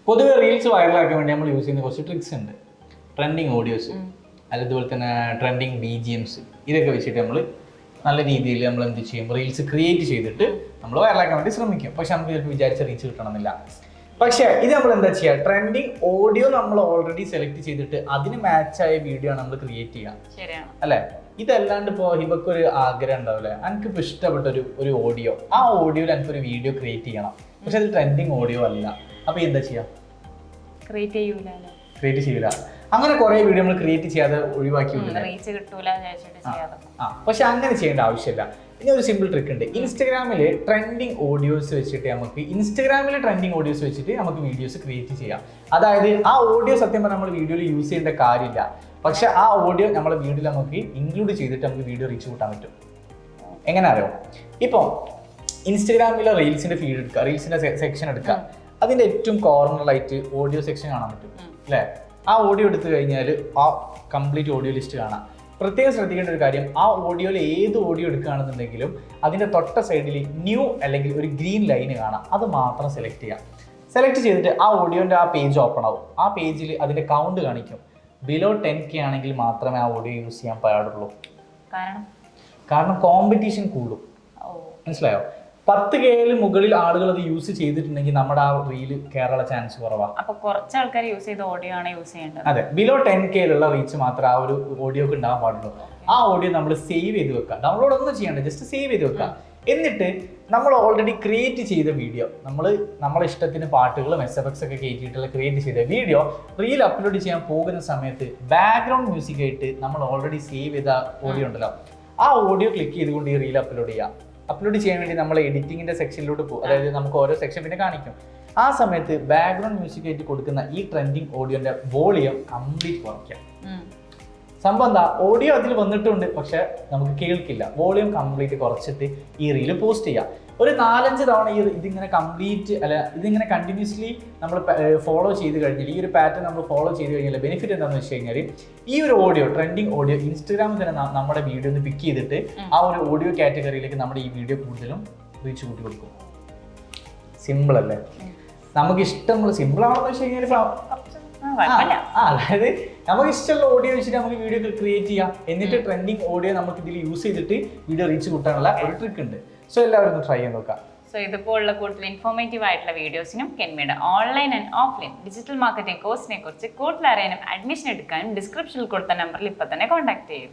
പൊതുവെ റീൽസ് വൈറലാക്കാൻ വേണ്ടി നമ്മൾ യൂസ് ചെയ്യുന്ന കുറച്ച് ട്രിക്സ് ഉണ്ട്. ട്രെൻഡിങ് ഓഡിയോസ്, അതുപോലെ തന്നെ ട്രെൻഡിങ് BGMs, ഇതൊക്കെ വെച്ചിട്ട് നമ്മൾ നല്ല രീതിയിൽ നമ്മൾ എന്ത് ചെയ്യും, റീൽസ് ക്രിയേറ്റ് ചെയ്തിട്ട് നമ്മൾ വൈറലാക്കാൻ വേണ്ടി ശ്രമിക്കും. പക്ഷെ നമുക്ക് ചിലപ്പോൾ വിചാരിച്ച റീച്ച് കിട്ടണമെന്നില്ല. പക്ഷേ ഇത് നമ്മൾ എന്താ ചെയ്യുക, ട്രെൻഡിങ് ഓഡിയോ നമ്മൾ ഓൾറെഡി സെലക്ട് ചെയ്തിട്ട് അതിന് മാച്ചായ വീഡിയോ ആണ് നമ്മൾ ക്രിയേറ്റ് ചെയ്യുക, അല്ലേ? ഇതല്ലാണ്ട് ഇപ്പോൾ ഹിബക്കൊരു ആഗ്രഹം ഉണ്ടാവില്ലേ, എനിക്കിപ്പോൾ ഇഷ്ടപ്പെട്ട ഒരു ഓഡിയോ, ആ ഓഡിയോയിൽ എനിക്കൊരു വീഡിയോ ക്രിയേറ്റ് ചെയ്യണം, പക്ഷെ അത് ട്രെൻഡിങ് ഓഡിയോ അല്ല. അപ്പോൾ എന്താ ചെയ്യുക? ക്രിയേറ്റ് ചെയ്യൂല. അങ്ങനെ കുറെ വീഡിയോ നമ്മൾ ക്രിയേറ്റ് ചെയ്യാതെ ഒഴിവാക്കി പക്ഷെ അങ്ങനെ ചെയ്യേണ്ട ആവശ്യമില്ല. ഇനി ഒരു സിമ്പിൾ ട്രിക്ക് ഉണ്ട്. ഇൻസ്റ്റഗ്രാമിൽ ട്രെൻഡിങ് ഓഡിയോസ് വെച്ചിട്ട് നമുക്ക് വീഡിയോസ് ക്രിയേറ്റ് ചെയ്യാം. അതായത് ആ ഓഡിയോ സത്യം പറഞ്ഞാൽ നമ്മൾ വീഡിയോയിൽ യൂസ് ചെയ്യേണ്ട കാര്യമില്ല, പക്ഷെ ആ ഓഡിയോ നമ്മളെ വീഡിയോയിൽ നമുക്ക് ഇൻക്ലൂഡ് ചെയ്തിട്ട് നമുക്ക് വീഡിയോ റീച്ച് കൂട്ടാൻ പറ്റും. എങ്ങനെ അറിയോ? ഇപ്പോൾ ഇൻസ്റ്റഗ്രാമിലെ റീൽസിന്റെ ഫീഡ് എടുക്കുക, റീൽസിന്റെ സെക്ഷൻ എടുക്കുക, അതിന്റെ ഏറ്റവും കോർണറിലായിട്ട് ഓഡിയോ സെക്ഷൻ കാണാൻ പറ്റും, അല്ലേ? ആ ഓഡിയോ എടുത്തു കഴിഞ്ഞാൽ ആ കംപ്ലീറ്റ് ഓഡിയോ ലിസ്റ്റ് കാണാം. പ്രത്യേകം ശ്രദ്ധിക്കേണ്ട ഒരു കാര്യം, ആ ഓഡിയോയിൽ ഏത് ഓഡിയോ എടുക്കുകയാണെന്നുണ്ടെങ്കിലും അതിൻ്റെ തൊട്ട സൈഡിൽ ന്യൂ അല്ലെങ്കിൽ ഒരു ഗ്രീൻ ലൈന് കാണാം. അത് മാത്രം സെലക്ട് ചെയ്യാം. സെലക്ട് ചെയ്തിട്ട് ആ ഓഡിയോൻ്റെ ആ പേജ് ഓപ്പൺ ആവും. ആ പേജിൽ അതിൻ്റെ കൗണ്ട് കാണിക്കും. ബിലോ 10K ആണെങ്കിൽ മാത്രമേ ആ ഓഡിയോ യൂസ് ചെയ്യാൻ പാടുള്ളൂ. കാരണം കോമ്പറ്റീഷൻ കൂടും. മനസ്സിലായോ? 10K മുകളിൽ ആളുകൾ അത് യൂസ് ചെയ്തിട്ടുണ്ടെങ്കിൽ നമ്മുടെ ആ റീല് കയറാനുള്ള ചാൻസ് കുറവാണ്. അപ്പൊ കുറച്ച് ആൾക്കാർ യൂസ് ചെയ്ത ഓഡിയോ ആണ് യൂസ് ചെയ്യേണ്ടത്. അതെ, ബിലോ 10K റീച്ച് മാത്രമേ ആ ഒരു ഓഡിയോക്ക് ഉണ്ടാകാൻ പാടുള്ളൂ. ആ ഓഡിയോ നമ്മൾ സേവ് ചെയ്ത് വെക്കുക. ഡൗൺലോഡ് ഒന്നും ചെയ്യണ്ട, ജസ്റ്റ് സേവ് ചെയ്ത് വെക്കുക. എന്നിട്ട് നമ്മൾ ഓൾറെഡി ക്രിയേറ്റ് ചെയ്ത വീഡിയോ, നമ്മളെ ഇഷ്ടത്തിന് പാട്ടുകളും SFX ഒക്കെ കയറ്റിയിട്ടുള്ള ക്രിയേറ്റ് ചെയ്ത വീഡിയോ റീൽ അപ്ലോഡ് ചെയ്യാൻ പോകുന്ന സമയത്ത് ബാക്ക്ഗ്രൗണ്ട് മ്യൂസിക് ആയിട്ട് നമ്മൾ ഓൾറെഡി സേവ് ചെയ്ത ഓഡിയോ ഉണ്ടല്ലോ, ആ ഓഡിയോ ക്ലിക്ക് ചെയ്തുകൊണ്ട് ഈ റീൽ അപ്ലോഡ് ചെയ്യാം. അപ്ലോഡ് ചെയ്യാൻ വേണ്ടി നമ്മൾ എഡിറ്റിങ്ങിന്റെ സെക്ഷനിലോട്ട് പോകും. അതായത് നമുക്ക് ഓരോ സെക്ഷൻ പിന്നെ കാണിക്കും. ആ സമയത്ത് ബാക്ക്ഗ്രൗണ്ട് മ്യൂസിക് ആയിട്ട് കൊടുക്കുന്ന ഈ ട്രെൻഡിങ് ഓഡിയോന്റെ വോളിയം കംപ്ലീറ്റ് കുറയ്ക്കാം. സംഭവം എന്താ, ഓഡിയോ അതിൽ വന്നിട്ടുണ്ട്, പക്ഷെ നമുക്ക് കേൾക്കില്ല. വോളിയം കംപ്ലീറ്റ് കുറച്ചിട്ട് ഈ റീല് പോസ്റ്റ് ചെയ്യാം. ഒരു 4-5 തവണ ഇതിങ്ങനെ ഇതിങ്ങനെ കണ്ടിന്യൂസ്ലി നമ്മൾ ഫോളോ ചെയ്ത് കഴിഞ്ഞാൽ, ഈ ഒരു പാറ്റേൺ നമ്മൾ ഫോളോ ചെയ്ത് കഴിഞ്ഞാൽ ബെനിഫിറ്റ് എന്താണെന്ന് വെച്ച് കഴിഞ്ഞാൽ, ഈ ഒരു ഓഡിയോ, ട്രെൻഡിങ് ഓഡിയോ ഇൻസ്റ്റാഗ്രാമിൽ തന്നെ നമ്മുടെ വീഡിയോ ഒന്ന് പിക്ക് ചെയ്തിട്ട് ആ ഒരു ഓഡിയോ കാറ്റഗറിയിലേക്ക് നമ്മുടെ ഈ വീഡിയോ കൂടുതലും റീച്ച് കൂട്ടി കൊടുക്കും. സിമ്പിൾ അല്ലേ? നമുക്ക് ഇഷ്ടമുള്ള സിമ്പിൾ ആണെന്ന് വെച്ച് കഴിഞ്ഞാൽ അതായത് നമുക്ക് ഇഷ്ടമുള്ള ഓഡിയോ വെച്ചിട്ട് നമുക്ക് വീഡിയോ ക്രിയേറ്റ് ചെയ്യാം. എന്നിട്ട് ട്രെൻഡിങ് ഓഡിയോ നമുക്ക് ഇതിൽ യൂസ് ചെയ്തിട്ട് വീഡിയോ റീച്ച് കൂട്ടാനുള്ള ഒരു ട്രിക്ക് ഉണ്ട്. സോ എല്ലാവരും ഒന്ന് ട്രൈ ചെയ്ത് നോക്കാം. സോ ഇതുപോലുള്ള കൂടുതൽ ഇൻഫോർമേറ്റീവ് ആയിട്ടുള്ള വീഡിയോസിനും കെൻമയുടെ online and offline digital marketing കോഴ്സിനെ കുറിച്ച് കൂടുതൽ അറിയാനും അഡ്മിഷൻ എടുക്കാനും ഡിസ്ക്രിപ്ഷനിൽ കൊടുത്ത നമ്പറിൽ ഇപ്പോൾ തന്നെ കോൺടാക്ട് ചെയ്യും.